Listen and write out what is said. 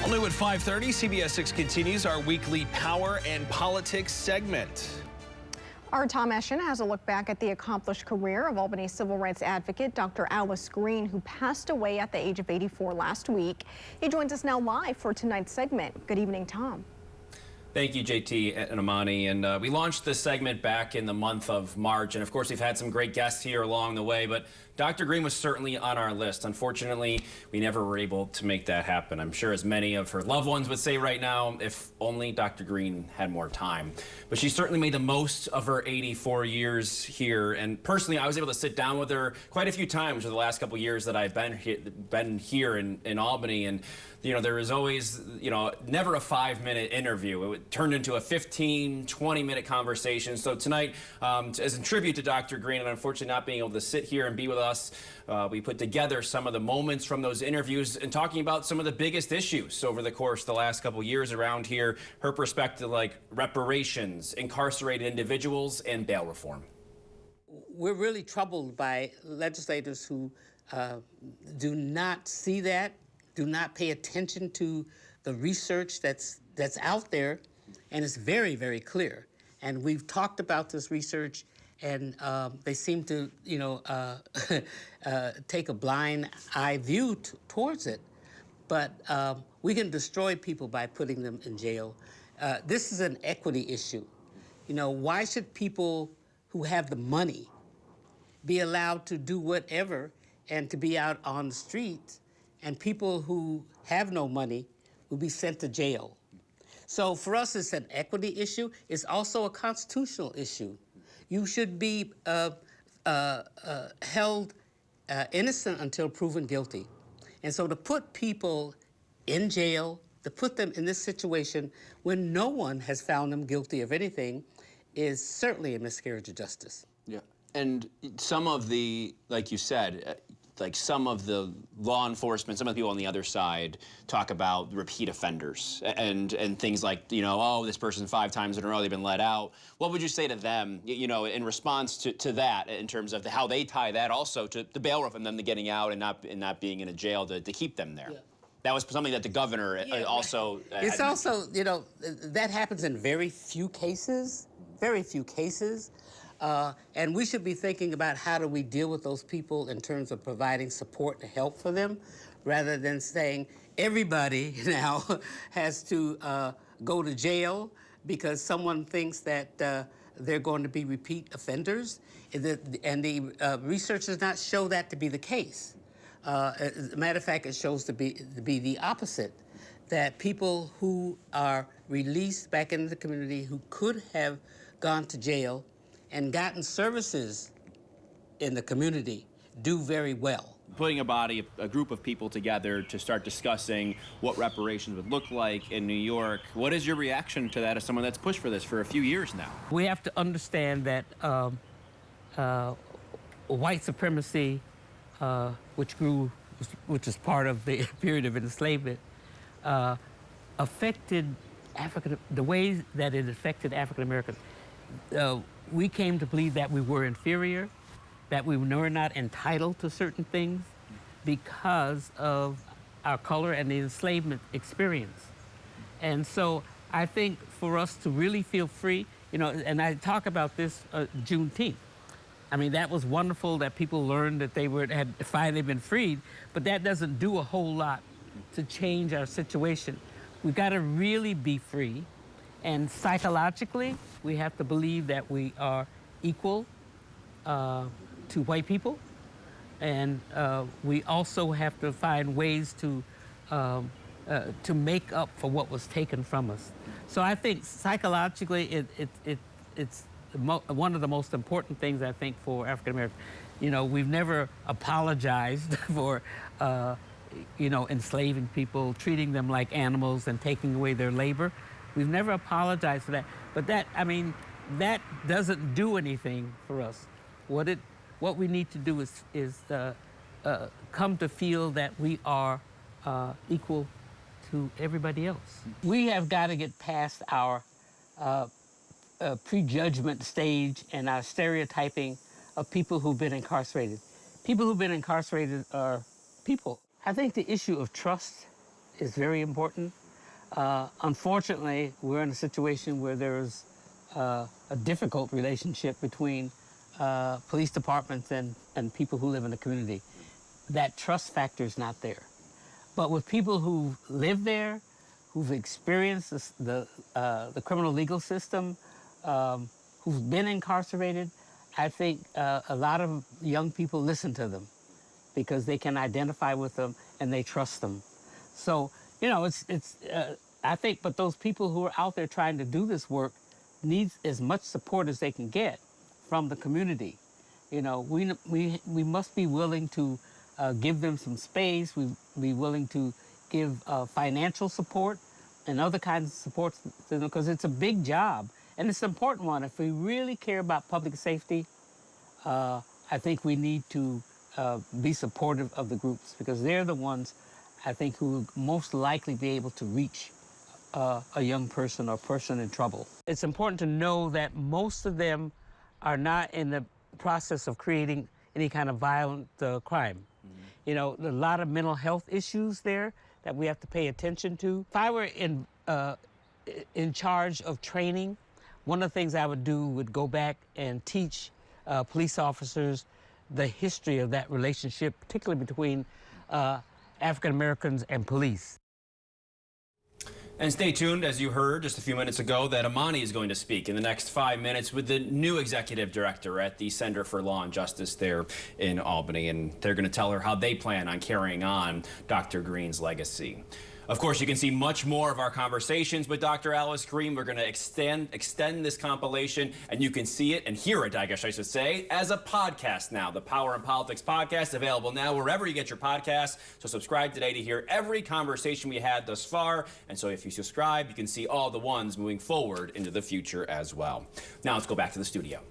All new at 5:30, CBS 6 continues our weekly Power and Politics segment. Our Tom Eschen has a look back at the accomplished career of Albany civil rights advocate Dr. Alice Green, who passed away at the age of 84 last week. He joins us now live for tonight's segment. Good evening, Tom. Thank you, JT and Amani. And we launched this segment back in the month of March. And of course, we've had some great guests here along the way, but Dr. Green was certainly on our list. Unfortunately, we never were able to make that happen. I'm sure as many of her loved ones would say right now, if only Dr. Green had more time. But she certainly made the most of her 84 years here. And personally, I was able to sit down with her quite a few times over the last couple of years that I've been here in Albany. And you know, there was always, never a 5-minute interview. It turned into a 15, 20-minute conversation. So tonight, as a tribute to Dr. Green, and unfortunately not being able to sit here and be with us, we put together some of the moments from those interviews and talking about some of the biggest issues over the course of the last couple of years around here. Her perspective, like reparations, incarcerated individuals, and bail reform. We're really troubled by legislators who do not see that, do not pay attention to the research that's out there, and it's very, very clear. And we've talked about this research, and they seem to, take a blind eye view towards it. But we can destroy people by putting them in jail. This is an equity issue. Why should people who have the money be allowed to do whatever and to be out on the streets, and people who have no money will be sent to jail? So for us, it's an equity issue. It's also a constitutional issue. You should be held innocent until proven guilty. And so to put people in jail, to put them in this situation when no one has found them guilty of anything, is certainly a miscarriage of justice. Yeah, and some of the, like you said, some of the law enforcement, some of the people on the other side talk about repeat offenders and things like, oh, this person 5 times in a row, they've been let out. What would you say to them, in response to that, in terms of how they tie that also to the bail reform and them getting out and not being in a jail to keep them there? Yeah. That was something that the governor also... It's also, that happens in very few cases. And we should be thinking about how do we deal with those people in terms of providing support and help for them, rather than saying everybody now has to go to jail because someone thinks that they're going to be repeat offenders. And the research does not show that to be the case. As a matter of fact, it shows to be the opposite, that people who are released back into the community who could have gone to jail and gotten services in the community do very well. Putting a group of people together to start discussing what reparations would look like in New York. What is your reaction to that as someone that's pushed for this for a few years now? We have to understand that white supremacy, which is part of the period of enslavement, affected the ways that it affected African Americans. We came to believe that we were inferior, that we were not entitled to certain things because of our color and the enslavement experience. And so I think for us to really feel free, and I talk about this Juneteenth. I mean, that was wonderful that people learned that they had finally been freed, but that doesn't do a whole lot to change our situation. We've got to really be free, and psychologically, we have to believe that we are equal to white people, and we also have to find ways to make up for what was taken from us. So I think psychologically, it's one of the most important things, I think, for African Americans. We've never apologized for, enslaving people, treating them like animals and taking away their labor. We've never apologized for that. But that doesn't do anything for us. What we need to do is come to feel that we are equal to everybody else. We have got to get past our prejudgment stage and our stereotyping of people who've been incarcerated. People who've been incarcerated are people. I think the issue of trust is very important. Unfortunately, we're in a situation where there's a difficult relationship between police departments and people who live in the community. That trust factor is not there. But with people who live there, who've experienced the criminal legal system, who've been incarcerated, I think a lot of young people listen to them because they can identify with them and they trust them. So, you know, I think, but those people who are out there trying to do this work need as much support as they can get from the community. You know, we must be willing to give them some space. We be willing to give financial support and other kinds of support to them because it's a big job and it's an important one. If we really care about public safety, I think we need to be supportive of the groups because they're the ones, I think, who will most likely be able to reach a young person or person in trouble. It's important to know that most of them are not in the process of creating any kind of violent crime. Mm-hmm. You know, a lot of mental health issues there that we have to pay attention to. If I were in charge of training, one of the things I would do would go back and teach police officers the history of that relationship, particularly between African Americans and police. And stay tuned, as you heard just a few minutes ago, that Imani is going to speak in the next 5 minutes with the new executive director at the Center for Law and Justice there in Albany. And they're going to tell her how they plan on carrying on Dr. Green's legacy. Of course, you can see much more of our conversations with Dr. Alice Green. We're going to extend this compilation, and you can see it and hear it, I guess I should say, as a podcast now. The Power in Politics podcast, available now wherever you get your podcasts. So subscribe today to hear every conversation we had thus far. And so if you subscribe, you can see all the ones moving forward into the future as well. Now let's go back to the studio.